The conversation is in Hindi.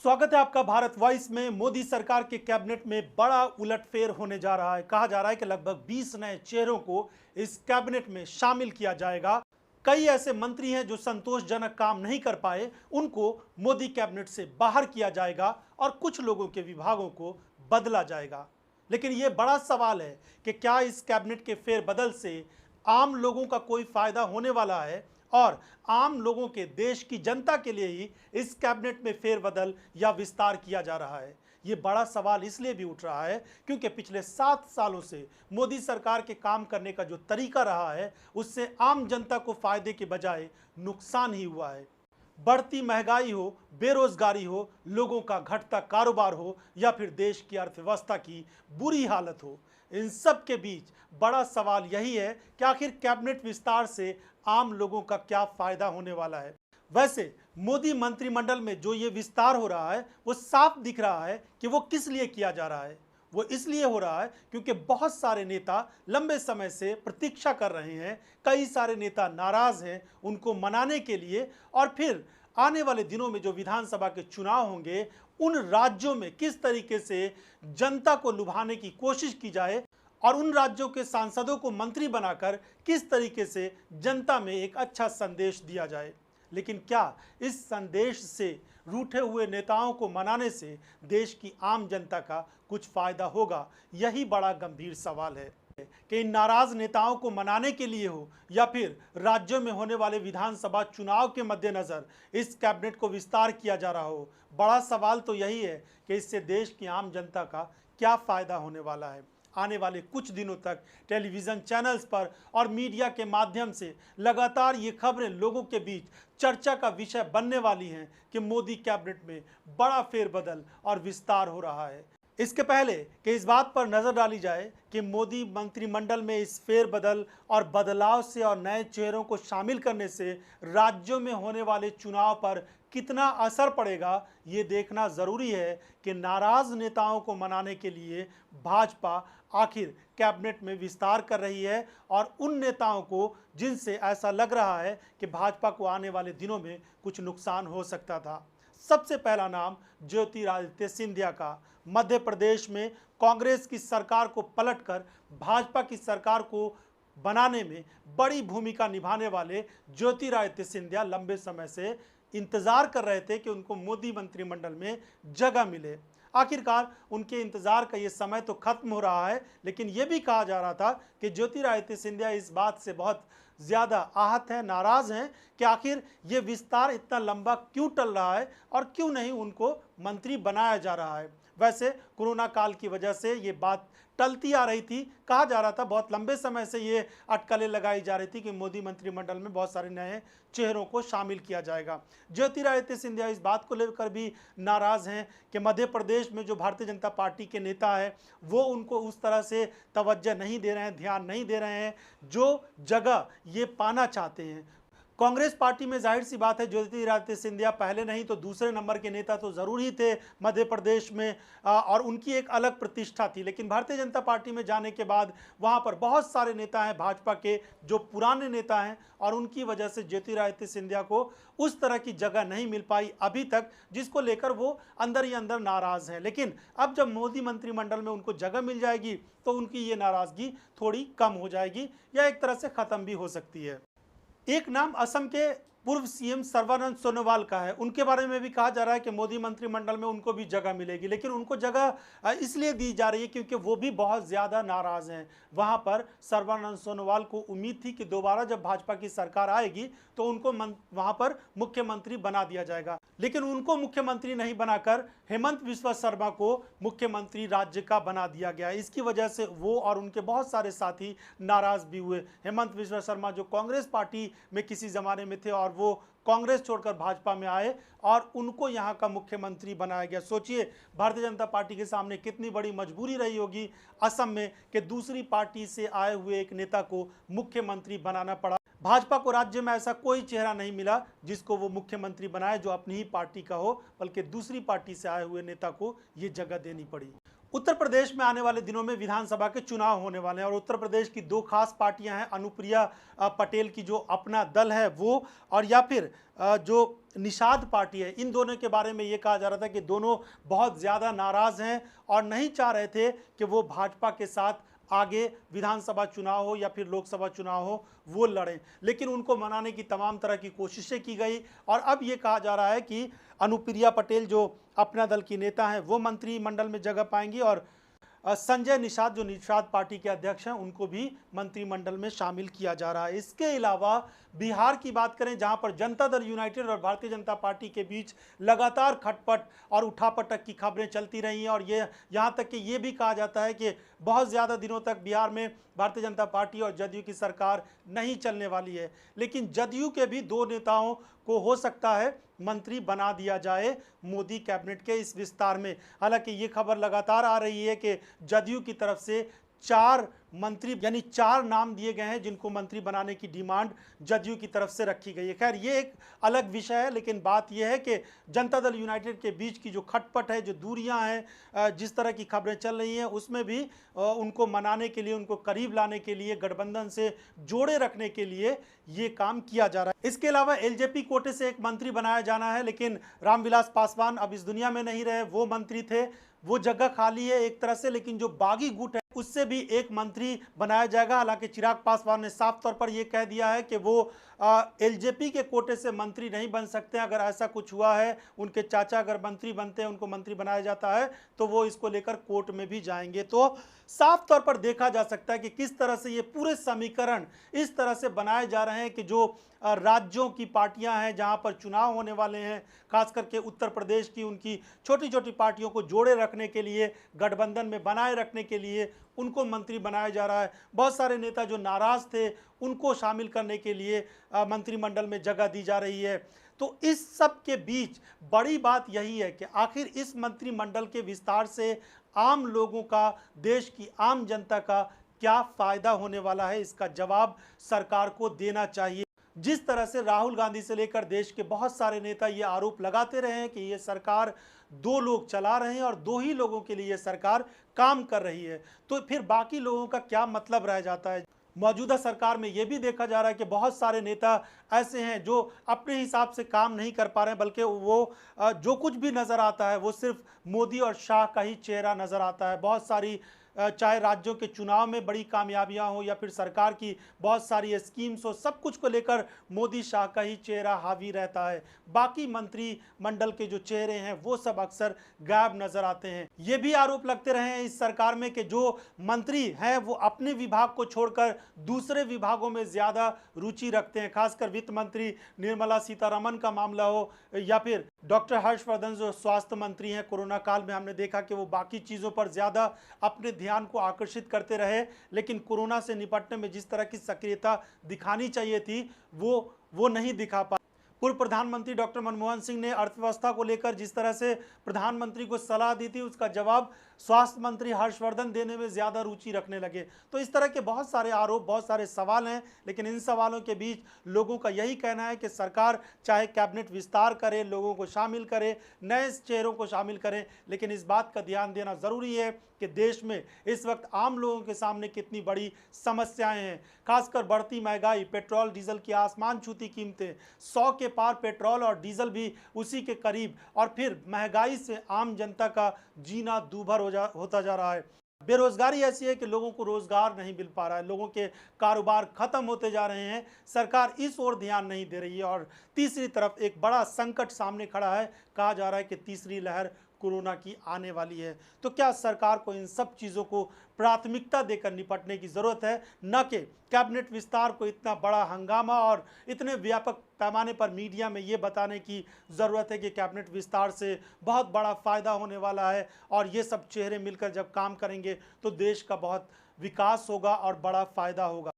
स्वागत है आपका भारत वॉइस में। मोदी सरकार के कैबिनेट में बड़ा उलटफेर होने जा रहा है। कहा जा रहा है कि लगभग 20 नए चेहरों को इस कैबिनेट में शामिल किया जाएगा। कई ऐसे मंत्री हैं जो संतोषजनक काम नहीं कर पाए, उनको मोदी कैबिनेट से बाहर किया जाएगा और कुछ लोगों के विभागों को बदला जाएगा। लेकिन यह बड़ा सवाल है कि क्या इस कैबिनेट के फेरबदल से आम लोगों का कोई फायदा होने वाला है और आम लोगों के, देश की जनता के लिए ही इस कैबिनेट में फेरबदल या विस्तार किया जा रहा है। ये बड़ा सवाल इसलिए भी उठ रहा है क्योंकि पिछले 7 सालों से मोदी सरकार के काम करने का जो तरीका रहा है उससे आम जनता को फायदे के बजाय नुकसान ही हुआ है। बढ़ती महंगाई हो, बेरोजगारी हो, लोगों का घटता कारोबार हो या फिर देश की अर्थव्यवस्था की बुरी हालत हो, इन सब के बीच बड़ा सवाल यही है कि आखिर कैबिनेट विस्तार से आम लोगों का क्या फायदा होने वाला है। वैसे मोदी मंत्रिमंडल में जो ये विस्तार हो रहा है वो साफ दिख रहा है कि वो किस लिए किया जा रहा है। वो इसलिए हो रहा है क्योंकि बहुत सारे नेता लंबे समय से प्रतीक्षा कर रहे हैं, कई सारे नेता नाराज हैं, उनको मनाने के लिए और फिर आने वाले दिनों में जो विधानसभा के चुनाव होंगे उन राज्यों में किस तरीके से जनता को लुभाने की कोशिश की जाए और उन राज्यों के सांसदों को मंत्री बनाकर किस तरीके से जनता में एक अच्छा संदेश दिया जाए। लेकिन क्या इस संदेश से, रूठे हुए नेताओं को मनाने से देश की आम जनता का कुछ फायदा होगा? यही बड़ा गंभीर सवाल है कि इन नाराज नेताओं को मनाने के लिए हो या फिर राज्यों में होने वाले विधानसभा चुनाव के मद्देनजर इस कैबिनेट को विस्तार किया जा रहा हो। बड़ा सवाल तो यही है कि इससे देश की आम जनता का क्या फायदा होने वाला है। आने वाले कुछ दिनों तक टेलीविज़न चैनल्स पर और मीडिया के माध्यम से लगातार ये खबरें लोगों के बीच चर्चा का विषय बनने वाली हैं कि मोदी कैबिनेट में बड़ा फेरबदल और विस्तार हो रहा है। इसके पहले कि इस बात पर नज़र डाली जाए कि मोदी मंत्रिमंडल में इस फेरबदल और बदलाव से और नए चेहरों को शामिल करने से राज्यों में होने वाले चुनाव पर कितना असर पड़ेगा, ये देखना ज़रूरी है कि नाराज़ नेताओं को मनाने के लिए भाजपा आखिर कैबिनेट में विस्तार कर रही है और उन नेताओं को जिनसे ऐसा लग रहा है कि भाजपा को आने वाले दिनों में कुछ नुकसान हो सकता था। सबसे पहला नाम ज्योतिरादित्य सिंधिया का। मध्य प्रदेश में कांग्रेस की सरकार को पलटकर भाजपा की सरकार को बनाने में बड़ी भूमिका निभाने वाले ज्योतिरादित्य सिंधिया लंबे समय से इंतजार कर रहे थे कि उनको मोदी मंत्रिमंडल में जगह मिले। आखिरकार उनके इंतजार का ये समय तो खत्म हो रहा है, लेकिन ये भी कहा जा रहा था कि ज्योतिरादित्य सिंधिया इस बात से बहुत ज़्यादा आहत हैं, नाराज़ हैं कि आखिर ये विस्तार इतना लंबा क्यों टल रहा है और क्यों नहीं उनको मंत्री बनाया जा रहा है। वैसे कोरोना काल की वजह से ये बात टलती आ रही थी। कहा जा रहा था, बहुत लंबे समय से ये अटकलें लगाई जा रही थी कि मोदी मंत्रिमंडल में बहुत सारे नए चेहरों को शामिल किया जाएगा। ज्योतिरादित्य सिंधिया इस बात को लेकर भी नाराज़ हैं कि मध्य प्रदेश में जो भारतीय जनता पार्टी के नेता है वो उनको उस तरह से तवज्जो नहीं दे रहे हैं, ध्यान नहीं दे रहे हैं जो जगह ये पाना चाहते हैं। कांग्रेस पार्टी में जाहिर सी बात है ज्योतिरादित्य सिंधिया पहले नहीं तो दूसरे नंबर के नेता तो ज़रूर ही थे मध्य प्रदेश में और उनकी एक अलग प्रतिष्ठा थी। लेकिन भारतीय जनता पार्टी में जाने के बाद वहां पर बहुत सारे नेता हैं भाजपा के जो पुराने नेता हैं और उनकी वजह से ज्योतिरादित्य सिंधिया को उस तरह की जगह नहीं मिल पाई अभी तक, जिसको लेकर वो अंदर ही अंदर नाराज़ हैं। लेकिन अब जब मोदी मंत्रिमंडल में उनको जगह मिल जाएगी तो उनकी ये नाराज़गी थोड़ी कम हो जाएगी या एक तरह से ख़त्म भी हो सकती है। एक नाम असम के पूर्व सीएम सर्बानंद सोनोवाल का है। उनके बारे में भी कहा जा रहा है कि मोदी मंत्रिमंडल में उनको भी जगह मिलेगी, लेकिन उनको जगह इसलिए दी जा रही है क्योंकि वो भी बहुत ज़्यादा नाराज़ हैं। वहाँ पर सर्बानंद सोनोवाल को उम्मीद थी कि दोबारा जब भाजपा की सरकार आएगी तो उनको वहाँ पर मुख्यमंत्री बना दिया जाएगा, लेकिन उनको मुख्यमंत्री नहीं बनाकर हेमंत बिस्वा शर्मा को मुख्यमंत्री राज्य का बना दिया गया। इसकी वजह से वो और उनके बहुत सारे साथी नाराज़ भी हुए। हेमंत बिस्वा शर्मा जो कांग्रेस पार्टी में किसी ज़माने में थे और वो कांग्रेस छोड़कर भाजपा में आए और उनको यहाँ का मुख्यमंत्री बनाया गया। सोचिए भारतीय जनता पार्टी के सामने कितनी बड़ी मजबूरी रही होगी असम में कि दूसरी पार्टी से आए हुए एक नेता को मुख्यमंत्री बनाना पड़ा। भाजपा को राज्य में ऐसा कोई चेहरा नहीं मिला जिसको वो मुख्यमंत्री बनाए जो अपनी ही पार्टी का हो, बल्कि दूसरी पार्टी से आए हुए नेता को ये जगह देनी पड़ी। उत्तर प्रदेश में आने वाले दिनों में विधानसभा के चुनाव होने वाले हैं और उत्तर प्रदेश की दो खास पार्टियां हैं, अनुप्रिया पटेल की जो अपना दल है वो, और या फिर जो निषाद पार्टी है। इन दोनों के बारे में ये कहा जा रहा था कि दोनों बहुत ज़्यादा नाराज़ हैं और नहीं चाह रहे थे कि वो भाजपा के साथ आगे विधानसभा चुनाव हो या फिर लोकसभा चुनाव हो वो लड़ें, लेकिन उनको मनाने की तमाम तरह की कोशिशें की गई और अब ये कहा जा रहा है कि अनुप्रिया पटेल जो अपना दल की नेता हैं वो मंत्रिमंडल में जगह पाएंगी और संजय निषाद जो निषाद पार्टी के अध्यक्ष हैं उनको भी मंत्रिमंडल में शामिल किया जा रहा है। इसके अलावा बिहार की बात करें, जहां पर जनता दल यूनाइटेड और भारतीय जनता पार्टी के बीच लगातार खटपट और उठापटक की खबरें चलती रही हैं और ये यहां तक कि ये भी कहा जाता है कि बहुत ज़्यादा दिनों तक बिहार में भारतीय जनता पार्टी और जदयू की सरकार नहीं चलने वाली है, लेकिन जदयू के भी दो नेताओं को हो सकता है मंत्री बना दिया जाए मोदी कैबिनेट के इस विस्तार में। हालांकि ये खबर लगातार आ रही है कि जदयू की तरफ से 4 मंत्री यानी 4 नाम दिए गए हैं जिनको मंत्री बनाने की डिमांड जदयू की तरफ से रखी गई है। खैर ये एक अलग विषय है, लेकिन बात यह है कि जनता दल यूनाइटेड के बीच की जो खटपट है, जो दूरियां हैं, जिस तरह की खबरें चल रही हैं उसमें भी उनको मनाने के लिए, उनको करीब लाने के लिए, गठबंधन से जोड़े रखने के लिए ये काम किया जा रहा है। इसके अलावा एलजेपी कोटे से एक मंत्री बनाया जाना है, लेकिन रामविलास पासवान अब इस दुनिया में नहीं रहे, वो मंत्री थे, वो जगह खाली है एक तरह से, लेकिन जो बागी गुट है उससे भी एक मंत्री बनाया जाएगा। हालांकि चिराग पासवान ने साफ तौर पर यह कह दिया है कि वो एलजेपी के कोटे से मंत्री नहीं बन सकते। अगर ऐसा कुछ हुआ है, उनके चाचा अगर मंत्री बनते हैं, उनको मंत्री बनाया जाता है, तो वो इसको लेकर कोर्ट में भी जाएंगे। तो साफ तौर पर देखा जा सकता है कि किस तरह से ये पूरे समीकरण इस तरह से बनाए जा रहे हैं कि जो राज्यों की पार्टियां हैं जहां पर चुनाव होने वाले हैं, खास करके उत्तर प्रदेश की उनकी छोटी छोटी पार्टियों को जोड़े रखने के लिए, गठबंधन में बनाए रखने के लिए उनको मंत्री बनाया जा रहा है। बहुत सारे नेता जो नाराज थे उनको शामिल करने के लिए मंत्रिमंडल में जगह दी जा रही है। तो इस सब के बीच बड़ी बात यही है कि आखिर इस मंत्रिमंडल के विस्तार से आम लोगों का, देश की आम जनता का क्या फायदा होने वाला है, इसका जवाब सरकार को देना चाहिए। जिस तरह से राहुल गांधी से लेकर देश के बहुत सारे नेता ये आरोप लगाते रहे हैं कि ये सरकार 2 लोग चला रहे हैं और 2 ही लोगों के लिए ये सरकार काम कर रही है, तो फिर बाकी लोगों का क्या मतलब रह जाता है। मौजूदा सरकार में ये भी देखा जा रहा है कि बहुत सारे नेता ऐसे हैं जो अपने हिसाब से काम नहीं कर पा रहे हैं, बल्कि वो जो कुछ भी नज़र आता है वो सिर्फ मोदी और शाह का ही चेहरा नज़र आता है। बहुत सारी चाहे राज्यों के चुनाव में बड़ी कामयाबियां हो या फिर सरकार की बहुत सारी स्कीम्स हो, सब कुछ को लेकर मोदी शाह का ही चेहरा हावी रहता है। बाकी मंत्रिमंडल के जो चेहरे हैं वो सब अक्सर गायब नजर आते हैं। ये भी आरोप लगते रहे हैं इस सरकार में कि जो मंत्री हैं वो अपने विभाग को छोड़कर दूसरे विभागों में ज़्यादा रुचि रखते हैं। खासकर वित्त मंत्री निर्मला सीतारमण का मामला हो या फिर डॉक्टर हर्षवर्धन जो स्वास्थ्य मंत्री हैं, कोरोना काल में हमने देखा कि वो बाकी चीज़ों पर ज़्यादा अपने ध्यान को आकर्षित करते रहे, लेकिन कोरोना से निपटने में जिस तरह की सक्रियता दिखानी चाहिए थी वो नहीं दिखा पाए। पूर्व प्रधानमंत्री डॉक्टर मनमोहन सिंह ने अर्थव्यवस्था को लेकर जिस तरह से प्रधानमंत्री को सलाह दी थी, उसका जवाब स्वास्थ्य मंत्री हर्षवर्धन देने में ज़्यादा रुचि रखने लगे। तो इस तरह के बहुत सारे आरोप, बहुत सारे सवाल हैं, लेकिन इन सवालों के बीच लोगों का यही कहना है कि सरकार चाहे कैबिनेट विस्तार करे, लोगों को शामिल करे, नए चेहरों को शामिल करें, लेकिन इस बात का ध्यान देना ज़रूरी है कि देश में इस वक्त आम लोगों के सामने कितनी बड़ी समस्याएं हैं। खासकर बढ़ती महंगाई, पेट्रोल डीजल की आसमान छूती कीमतें, 100 के पार पेट्रोल और डीजल भी उसी के करीब, और फिर महंगाई से आम जनता का जीना दूभर होता जा रहा है। बेरोजगारी ऐसी है कि लोगों को रोजगार नहीं मिल पा रहा है, लोगों के कारोबार खत्म होते जा रहे हैं, सरकार इस ओर ध्यान नहीं दे रही है। और तीसरी तरफ एक बड़ा संकट सामने खड़ा है, कहा जा रहा है कि तीसरी लहर कोरोना की आने वाली है। तो क्या सरकार को इन सब चीज़ों को प्राथमिकता देकर निपटने की ज़रूरत है, न कि कैबिनेट विस्तार को इतना बड़ा हंगामा और इतने व्यापक पैमाने पर मीडिया में ये बताने की ज़रूरत है कि कैबिनेट विस्तार से बहुत बड़ा फ़ायदा होने वाला है और ये सब चेहरे मिलकर जब काम करेंगे तो देश का बहुत विकास होगा और बड़ा फ़ायदा होगा।